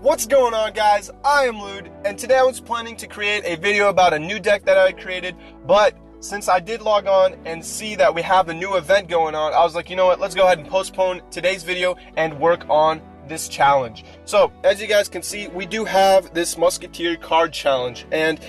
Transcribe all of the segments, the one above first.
What's going on, guys? I am Lude, and today I was planning to create a video about a new deck that I created, but since I did log on and see that we have a new event going on, I was like, you know what, let's go ahead and postpone today's video and work on this challenge. So, as you guys can see, we do have this Musketeer card challenge, and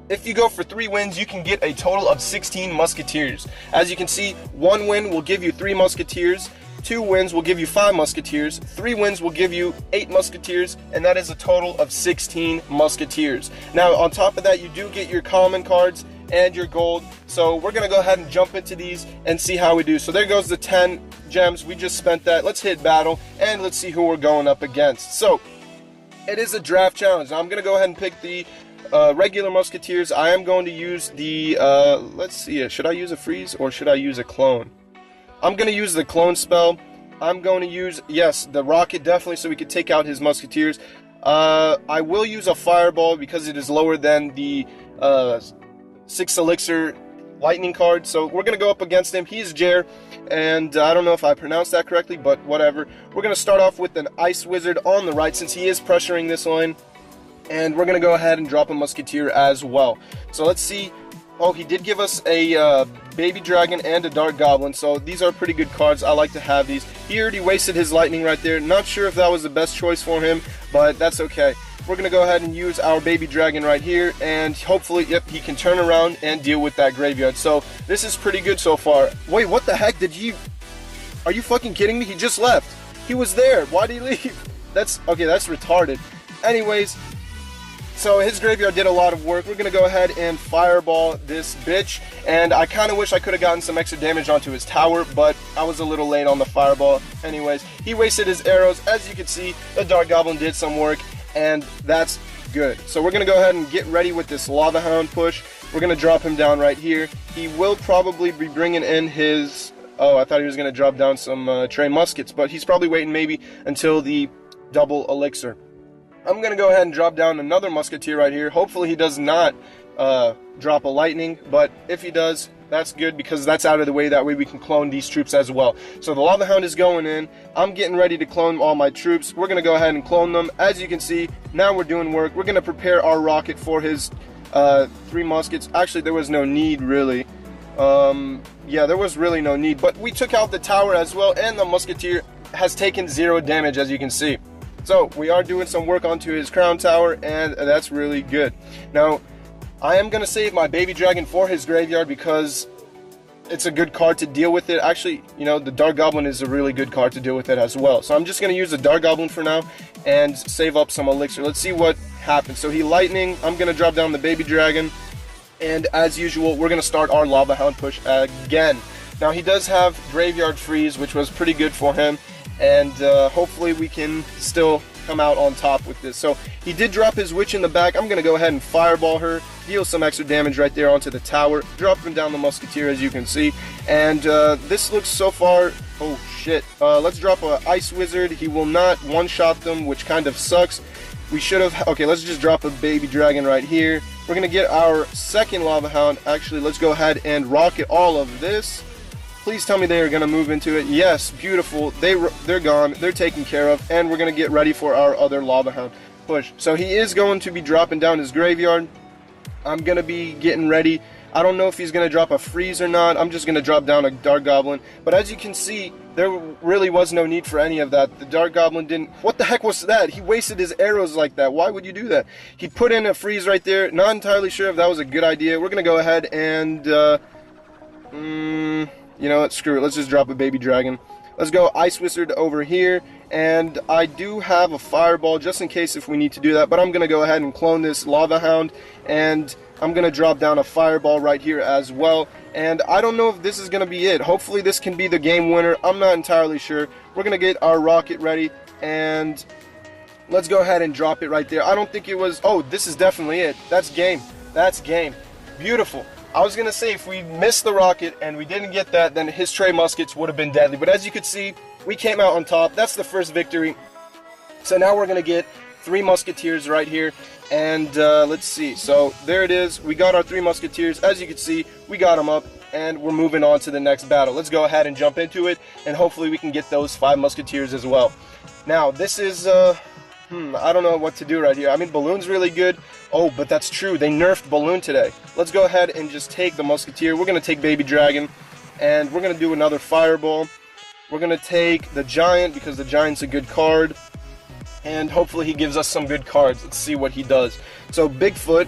if you go for 3 wins, you can get a total of 16 Musketeers. As you can see, 1 win will give you 3 Musketeers, 2 wins will give you 5 Musketeers, 3 wins will give you 8 Musketeers, and that is a total of 16 Musketeers. Now, on top of that, you do get your common cards and your gold, so we're going to go ahead and jump into these and see how we do. So there goes the 10 gems, we just spent that. Let's hit battle, and let's see who we're going up against. So, it is a draft challenge. Now, I'm going to go ahead and pick the regular Musketeers. I am going to use the, let's see, should I use a freeze or should I use a clone? I'm going to use the clone spell. I'm going to use, yes, the rocket definitely, so we can take out his Musketeers. I will use a fireball because it is lower than the 6 elixir lightning card. So we're going to go up against him. He's Jer, and I don't know if I pronounced that correctly, but whatever. We're going to start off with an ice wizard on the right since he is pressuring this lane. And we're going to go ahead and drop a Musketeer as well. So let's see. Oh, he did give us a baby dragon and a dark goblin, so these are pretty good cards. I like to have these. He already wasted his lightning right there. Not sure if that was the best choice for him, but that's okay. We're going to go ahead and use our baby dragon right here, and hopefully, yep, he can turn around and deal with that graveyard. So this is pretty good so far. Wait, what the heck? Are you fucking kidding me? He just left. He was there. Why did he leave? That's retarded. Anyways, so his graveyard did a lot of work. We're going to go ahead and fireball this bitch. And I kind of wish I could have gotten some extra damage onto his tower, but I was a little late on the fireball. Anyways, he wasted his arrows. As you can see, the Dark Goblin did some work, and that's good. So we're going to go ahead and get ready with this Lava Hound push. We're going to drop him down right here. He will probably be bringing in his... Oh, I thought he was going to drop down some Trey Muskets, but he's probably waiting maybe until the double elixir. I'm going to go ahead and drop down another Musketeer right here. Hopefully he does not drop a lightning, but if he does, that's good because that's out of the way. That way we can clone these troops as well. So the Lava Hound is going in. I'm getting ready to clone all my troops. We're going to go ahead and clone them. As you can see, now we're doing work. We're going to prepare our rocket for his 3 muskets. Actually, there was no need, really. Yeah, there was really no need. But we took out the tower as well, and the Musketeer has taken 0 damage, as you can see. So, we are doing some work onto his crown tower, and that's really good. Now, I am going to save my baby dragon for his graveyard because it's a good card to deal with it. Actually, you know, the Dark Goblin is a really good card to deal with it as well. So, I'm just going to use the Dark Goblin for now and save up some elixir. Let's see what happens. So, he lightning. I'm going to drop down the baby dragon. And as usual, we're going to start our Lava Hound push again. Now, he does have Graveyard Freeze, which was pretty good for him. And hopefully we can still come out on top with this. So he did drop his witch in the back. I'm going to go ahead and fireball her, deal some extra damage right there onto the tower, dropping down the Musketeer as you can see. And this looks so far, oh shit, let's drop a Ice Wizard. He will not one-shot them, which kind of sucks. We should have, okay, let's just drop a baby dragon right here. We're going to get our second Lava Hound. Actually, let's go ahead and rocket all of this. Please tell me they are going to move into it. Yes, beautiful. They're gone. They're taken care of. And we're going to get ready for our other Lava Hound push. So he is going to be dropping down his graveyard. I'm going to be getting ready. I don't know if he's going to drop a freeze or not. I'm just going to drop down a Dark Goblin. But as you can see, there really was no need for any of that. The Dark Goblin didn't... What the heck was that? He wasted his arrows like that. Why would you do that? He put in a freeze right there. Not entirely sure if that was a good idea. We're going to go ahead and... you know what, screw it, let's just drop a baby dragon. Let's go Ice Wizard over here, and I do have a fireball just in case if we need to do that, but I'm going to go ahead and clone this Lava Hound, and I'm going to drop down a fireball right here as well, and I don't know if this is going to be it. Hopefully this can be the game winner. I'm not entirely sure. We're going to get our rocket ready, and let's go ahead and drop it right there. I don't think it was, oh, this is definitely it. That's game. That's game. Beautiful. I was going to say, if we missed the rocket and we didn't get that, then his Trey Muskets would have been deadly. But as you can see, we came out on top. That's the first victory. So now we're going to get 3 Musketeers right here. And let's see. So there it is. We got our 3 Musketeers. As you can see, we got them up. And we're moving on to the next battle. Let's go ahead and jump into it. And hopefully we can get those 5 Musketeers as well. Now, this is... I don't know what to do right here. I mean, Balloon's really good. Oh, but that's true. They nerfed Balloon today. Let's go ahead and just take the Musketeer. We're going to take Baby Dragon, and we're going to do another Fireball. We're going to take the Giant because the Giant's a good card, and hopefully he gives us some good cards. Let's see what he does. So, Bigfoot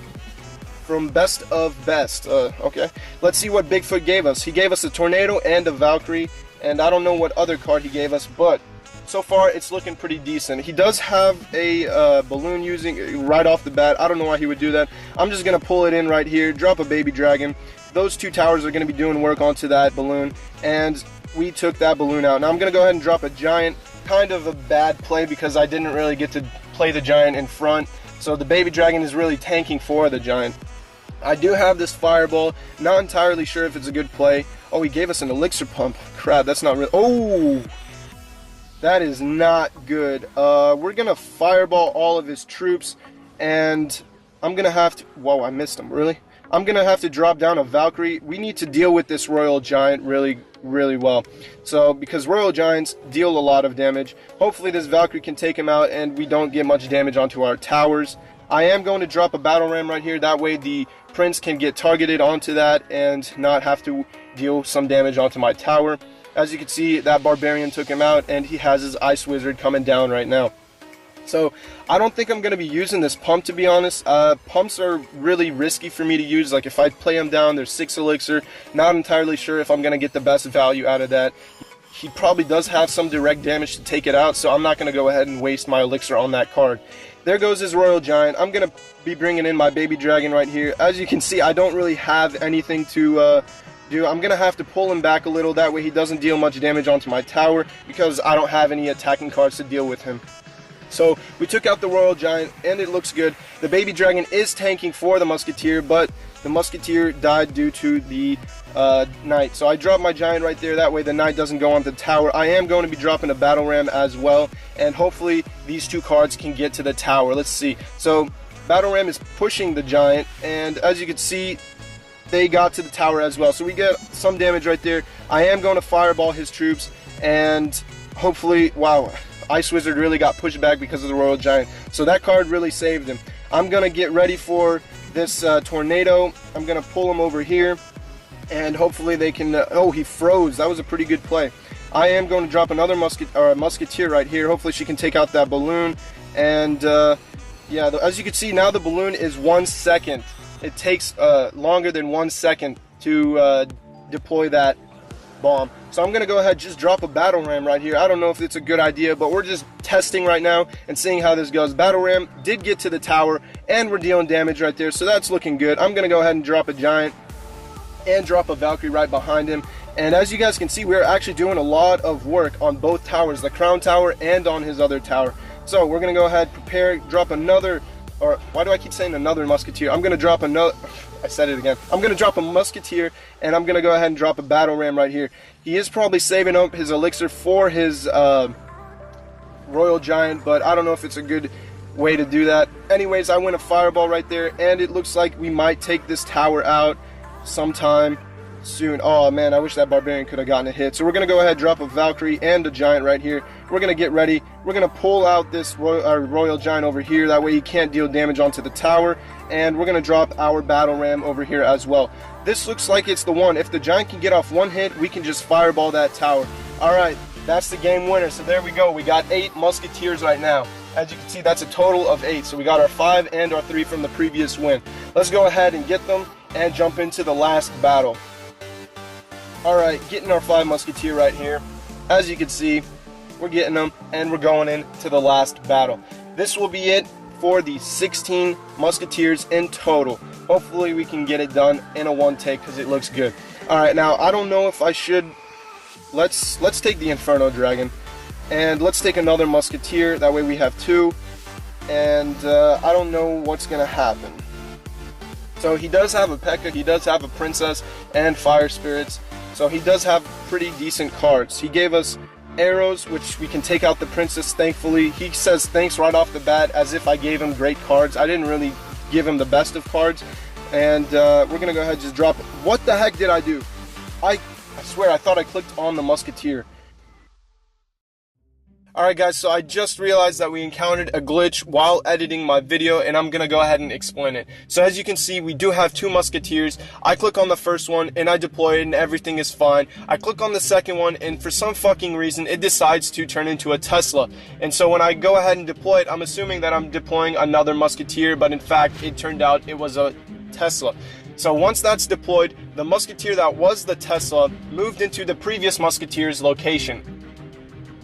from Best of Best. Okay. Let's see what Bigfoot gave us. He gave us a Tornado and a Valkyrie, and I don't know what other card he gave us, but so far it's looking pretty decent. He does have a Balloon using right off the bat. I don't know why he would do that. I'm just going to pull it in right here, drop a Baby Dragon. Those two towers are going to be doing work onto that Balloon, and we took that Balloon out. Now I'm going to go ahead and drop a Giant. Kind of a bad play because I didn't really get to play the Giant in front, so the Baby Dragon is really tanking for the Giant. I do have this Fireball. Not entirely sure if it's a good play. Oh, he gave us an Elixir Pump. Crap, that's not real. Oh! That is not good. We're going to Fireball all of his troops, and I'm going to have to... Whoa, I missed him, really? I'm going to have to drop down a Valkyrie. We need to deal with this Royal Giant really well. So, because Royal Giants deal a lot of damage, hopefully this Valkyrie can take him out and we don't get much damage onto our towers. I am going to drop a Battle Ram right here. That way the Prince can get targeted onto that and not have to deal some damage onto my tower. As you can see, that Barbarian took him out, and he has his Ice Wizard coming down right now. So, I don't think I'm going to be using this pump, to be honest. Pumps are really risky for me to use. Like, if I play him down, there's 6 Elixir. Not entirely sure if I'm going to get the best value out of that. He probably does have some direct damage to take it out, so I'm not going to go ahead and waste my Elixir on that card. There goes his Royal Giant. I'm going to be bringing in my Baby Dragon right here. As you can see, I don't really have anything to... I'm going to have to pull him back a little, that way he doesn't deal much damage onto my tower, because I don't have any attacking cards to deal with him. So, we took out the Royal Giant, and it looks good. The Baby Dragon is tanking for the Musketeer, but the Musketeer died due to the Knight. So I dropped my Giant right there, that way the Knight doesn't go on the tower. I am going to be dropping a Battle Ram as well, and hopefully these two cards can get to the tower. Let's see. So, Battle Ram is pushing the Giant, and as you can see, they got to the tower as well. So we get some damage right there. I am going to Fireball his troops, and hopefully, wow, Ice Wizard really got pushed back because of the Royal Giant. So that card really saved him. I'm going to get ready for this Tornado. I'm going to pull him over here, and hopefully they can... oh, he froze. That was a pretty good play. I am going to drop another Musketeer right here. Hopefully she can take out that Balloon. And, yeah, as you can see, now the Balloon is 1 second. It takes longer than 1 second to deploy that bomb. So I'm going to go ahead and just drop a Battle Ram right here. I don't know if it's a good idea, but we're just testing right now and seeing how this goes. Battle Ram did get to the tower, and we're dealing damage right there, so that's looking good. I'm going to go ahead and drop a Giant and drop a Valkyrie right behind him. And as you guys can see, we're actually doing a lot of work on both towers, the Crown Tower and on his other tower. So we're going to go ahead, prepare, drop another... Or, why do I keep saying another Musketeer? I'm going to drop another... I said it again. I'm going to drop a Musketeer, and I'm going to go ahead and drop a Battle Ram right here. He is probably saving up his Elixir for his Royal Giant, but I don't know if it's a good way to do that. Anyways, I win a Fireball right there, and it looks like we might take this tower out sometime soon. Oh man, I wish that Barbarian could have gotten a hit. So we're going to go ahead and drop a Valkyrie and a Giant right here. We're going to get ready. We're going to pull out this Royal Giant over here. That way he can't deal damage onto the tower. And we're going to drop our Battle Ram over here as well. This looks like it's the one. If the Giant can get off one hit, we can just Fireball that tower. Alright, that's the game winner. So there we go. We got 8 Musketeers right now. As you can see, that's a total of 8. So we got our 5 and our 3 from the previous win. Let's go ahead and get them and jump into the last battle. Alright, getting our 5 Musketeer right here. As you can see, we're getting them, and we're going into the last battle. This will be it for the 16 Musketeers in total. Hopefully we can get it done in a one take because it looks good. Alright, now I don't know if I should... Let's take the Inferno Dragon, and let's take another Musketeer. That way we have 2, and I don't know what's going to happen. So he does have a P.E.K.K.A, he does have a Princess and Fire Spirits. So he does have pretty decent cards. He gave us arrows, which we can take out the Princess, thankfully. He says thanks right off the bat, as if I gave him great cards. I didn't really give him the best of cards. And we're going to go ahead and just drop... What the heck did I do? I swear, I thought I clicked on the Musketeer. Alright guys, so I just realized that we encountered a glitch while editing my video, and I'm gonna go ahead and explain it. So as you can see, we do have two Musketeers. I click on the first one and I deploy it and everything is fine. I click on the second one and for some fucking reason it decides to turn into a Tesla. And so when I go ahead and deploy it, I'm assuming that I'm deploying another Musketeer, but in fact it turned out it was a Tesla. So once that's deployed, the Musketeer that was the Tesla moved into the previous Musketeer's location.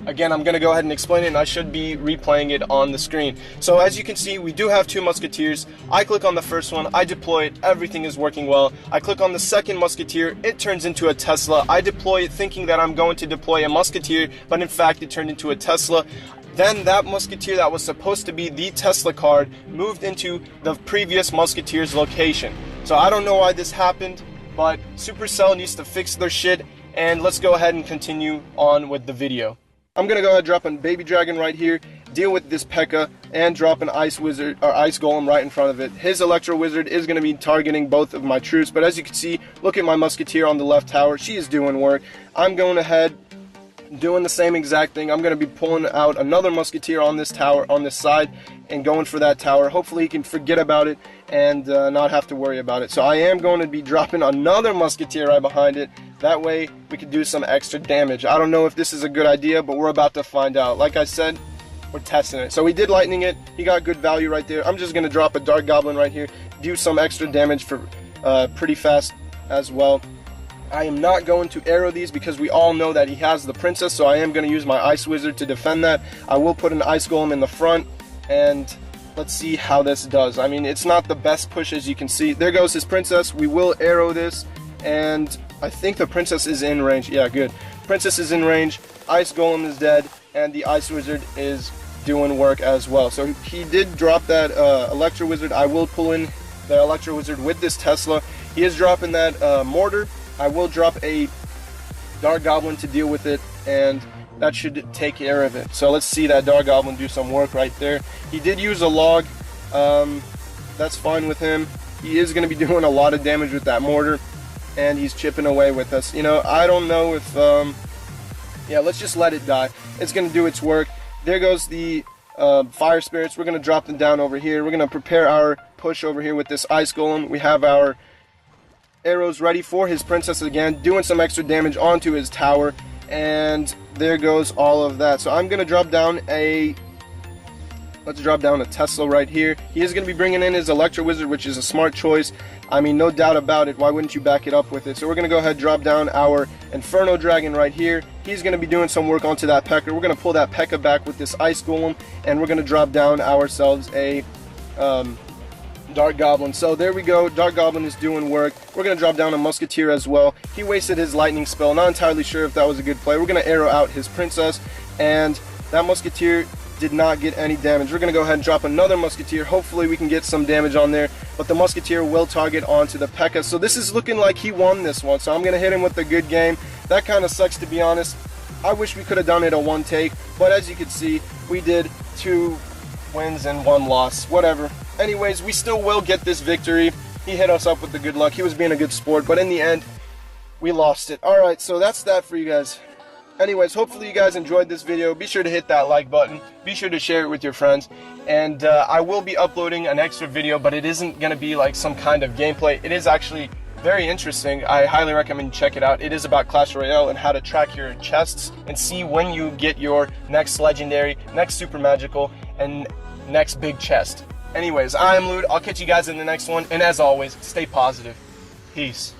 Again, I'm going to go ahead and explain it, and I should be replaying it on the screen. So as you can see, we do have two Musketeers. I click on the first one, I deploy it, everything is working well. I click on the second Musketeer, it turns into a Tesla. I deploy it thinking that I'm going to deploy a Musketeer, but in fact it turned into a Tesla. Then that Musketeer that was supposed to be the Tesla card moved into the previous Musketeer's location. So I don't know why this happened, but Supercell needs to fix their shit, and let's go ahead and continue on with the video. I'm gonna go ahead and drop a baby dragon right here, deal with this P.E.K.K.A, and drop an ice wizard or ice golem right in front of it. His electro wizard is gonna be targeting both of my troops, but as you can see, look at my Musketeer on the left tower. She is doing work. I'm going ahead doing the same exact thing. I'm going to be pulling out another Musketeer on this tower, on this side, and going for that tower. Hopefully he can forget about it and not have to worry about it. So I am going to be dropping another Musketeer right behind it. That way we can do some extra damage. I don't know if this is a good idea, but we're about to find out. Like I said, we're testing it. So we did lightning it. He got good value right there. I'm just going to drop a Dark Goblin right here, do some extra damage for pretty fast as well. I am not going to arrow these because we all know that he has the princess, so I am going to use my ice wizard to defend that. I will put an ice golem in the front, and let's see how this does. I mean, it's not the best push, as you can see. There goes his princess. We will arrow this, and I think the princess is in range. Yeah, good. Princess is in range, ice golem is dead, and the ice wizard is doing work as well. So he did drop that electro wizard. I will pull in the electro wizard with this Tesla. He is dropping that mortar. I will drop a Dark Goblin to deal with it, and that should take care of it. So let's see that Dark Goblin do some work right there. He did use a log. That's fine with him. He is going to be doing a lot of damage with that mortar, and he's chipping away with us. You know, I don't know if... yeah, let's just let it die. It's going to do its work. There goes the fire spirits. We're going to drop them down over here. We're going to prepare our push over here with this ice golem. We have our arrows ready for his princess again, doing some extra damage onto his tower, and there goes all of that. So I'm gonna drop down a Tesla right here. He is gonna be bringing in his electro wizard, which is a smart choice. I mean, no doubt about it. Why wouldn't you back it up with it? So we're gonna go ahead and drop down our inferno dragon right here. He's gonna be doing some work onto that P.E.K.K.A. We're gonna pull that P.E.K.K.A back with this ice golem, and we're gonna drop down ourselves a Dark Goblin. So there we go. Dark Goblin is doing work. We're going to drop down a Musketeer as well. He wasted his lightning spell. Not entirely sure if that was a good play. We're going to arrow out his princess, and that Musketeer did not get any damage. We're going to go ahead and drop another Musketeer. Hopefully we can get some damage on there, but the Musketeer will target onto the P.E.K.K.A. So this is looking like he won this one. So I'm going to hit him with a good game. That kind of sucks, to be honest. I wish we could have done it a one take, but as you can see, we did 2 wins and 1 loss. Whatever. Anyways, we still will get this victory. He hit us up with the good luck. He was being a good sport, but in the end, we lost it. Alright, so that's that for you guys. Anyways, hopefully you guys enjoyed this video. Be sure to hit that like button. Be sure to share it with your friends. And I will be uploading an extra video, but it isn't going to be like some kind of gameplay. It is actually very interesting. I highly recommend you check it out. It is about Clash Royale and how to track your chests and see when you get your next legendary, next super magical, and next big chest. Anyways, I am Lude. I'll catch you guys in the next one, and as always, stay positive. Peace.